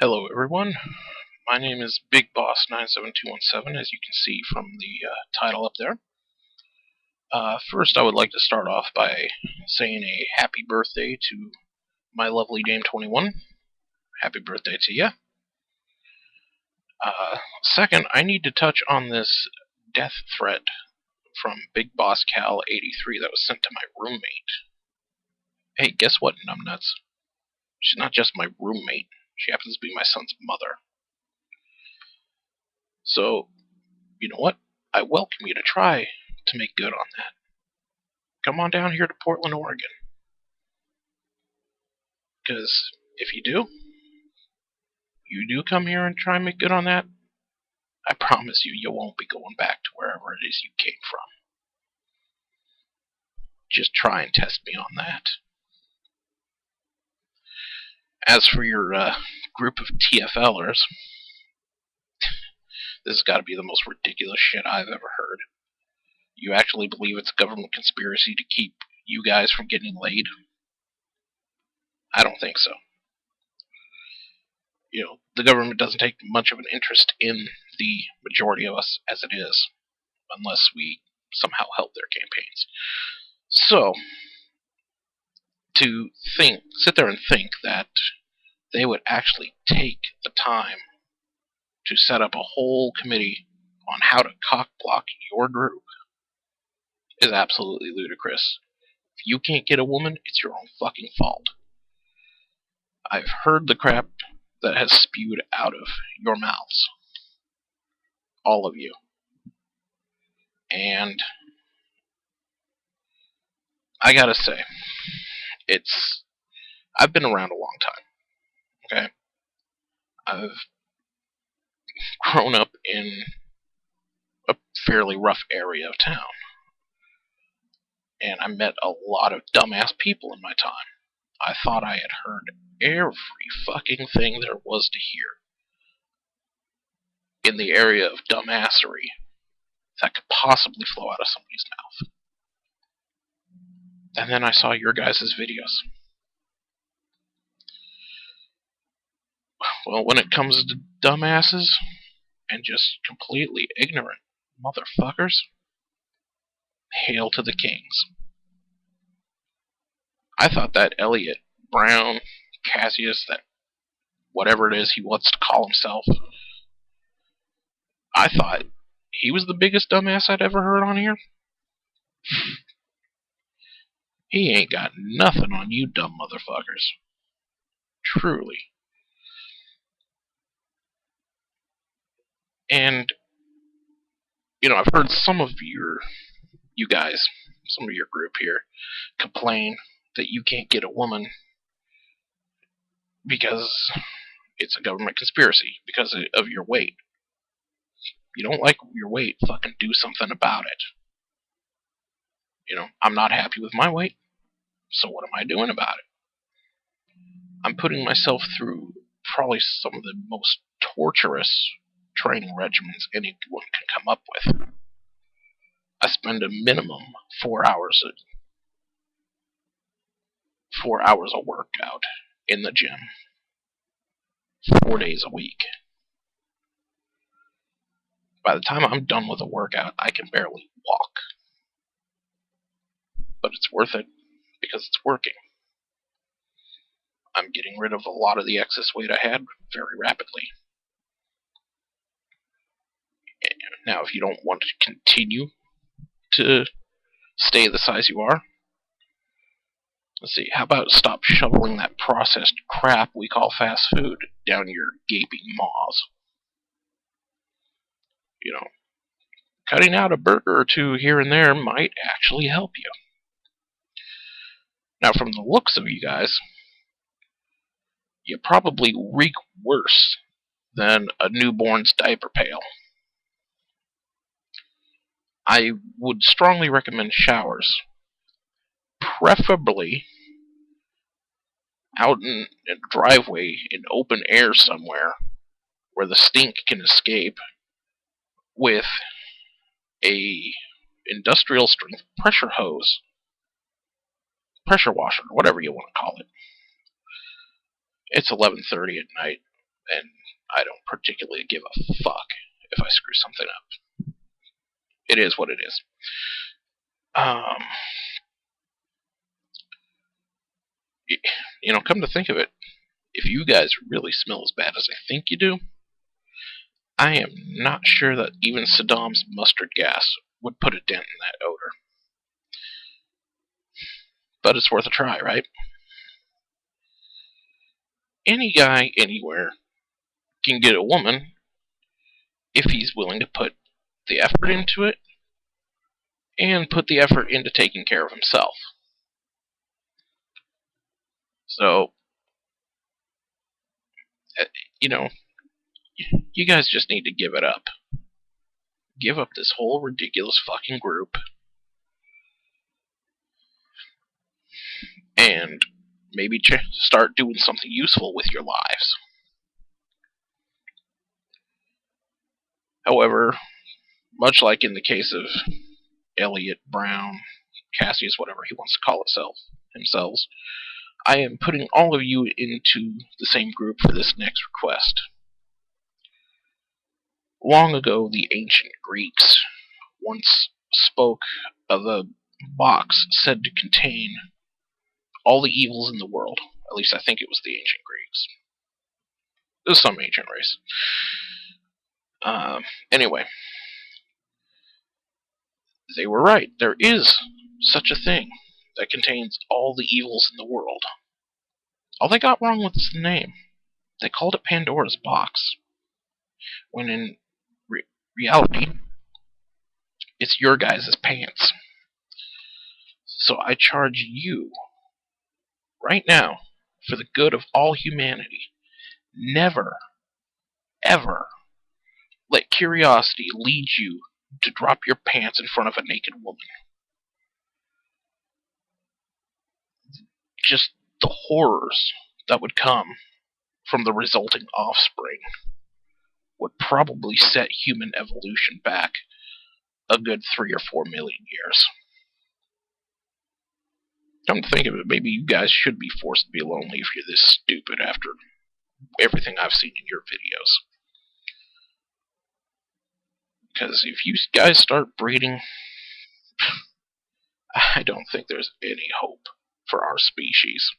Hello everyone, my name is BigBoss97217, as you can see from the title up there. First, I would like to start off by saying a happy birthday to my lovely Dame 21. Happy birthday to you. Second, I need to touch on this death threat from Big Boss Cal 83 that was sent to my roommate. Hey, guess what, numbnuts? She's not just my roommate, she happens to be my son's mother. So, you know what? I welcome you to try to make good on that. Come on down here to Portland, Oregon. Because if you do come here and try and make good on that, I promise you won't be going back to wherever it is you came from. Just try and test me on that. As for your group of TFLers, this has got to be the most ridiculous shit I've ever heard. You actually believe it's a government conspiracy to keep you guys from getting laid? I don't think so. You know, the government doesn't take much of an interest in the majority of us as it is, unless we somehow help their campaigns. So, to sit there and think that they would actually take the time to set up a whole committee on how to cock-block your group is absolutely ludicrous. If you can't get a woman, it's your own fucking fault. I've heard the crap that has spewed out of your mouths. All of you. And I gotta say, I've been around a long time. Okay? I've grown up in a fairly rough area of town. And I met a lot of dumbass people in my time. I thought I had heard every fucking thing there was to hear in the area of dumbassery that could possibly flow out of somebody's mouth. And then I saw your guys' videos. Well, when it comes to dumbasses and just completely ignorant motherfuckers, hail to the kings. I thought that Elliot Brown, Cassius, that whatever it is he wants to call himself, I thought he was the biggest dumbass I'd ever heard on here. He ain't got nothing on you dumb motherfuckers. Truly. And, you know, I've heard some of you guys, some of your group here, complain that you can't get a woman because it's a government conspiracy, because of your weight. You don't like your weight, fucking do something about it. You know, I'm not happy with my weight, so what am I doing about it? I'm putting myself through probably some of the most torturous training regimens anyone can come up with. I spend a minimum 4 hours a workout in the gym, 4 days a week. By the time I'm done with a workout, I can barely walk. But it's worth it because it's working. I'm getting rid of a lot of the excess weight I had very rapidly. Now, if you don't want to continue to stay the size you are, let's see, how about stop shoveling that processed crap we call fast food down your gaping maws? You know, cutting out a burger or two here and there might actually help you. Now, from the looks of you guys, you probably reek worse than a newborn's diaper pail. I would strongly recommend showers, preferably out in a driveway in open air somewhere where the stink can escape, with a industrial strength pressure hose, pressure washer, whatever you want to call it. It's 11:30 at night. and I don't particularly give a fuck if I screw something up. It is what it is. Come to think of it, if you guys really smell as bad as I think you do, I am not sure that even Saddam's mustard gas would put a dent in that odor. But it's worth a try, right? Any guy, anywhere, can get a woman if he's willing to put the effort into it and put the effort into taking care of himself. So, you guys just need to give it up. Give up this whole ridiculous fucking group and maybe start doing something useful with your lives. However, much like in the case of Elliot, Brown, Cassius, whatever he wants to call himself, I am putting all of you into the same group for this next request. Long ago, the ancient Greeks once spoke of a box said to contain all the evils in the world. At least I think it was the ancient Greeks. It was some ancient race. Anyway, they were right. There is such a thing that contains all the evils in the world. All they got wrong was the name. They called it Pandora's Box, when in reality, it's your guys' pants. So I charge you, right now, for the good of all humanity, never, ever let curiosity lead you to drop your pants in front of a naked woman. Just the horrors that would come from the resulting offspring would probably set human evolution back a good 3 or 4 million years. Come to think of it, maybe you guys should be forced to be lonely if you're this stupid after everything I've seen in your videos. Because if you guys start breeding, I don't think there's any hope for our species.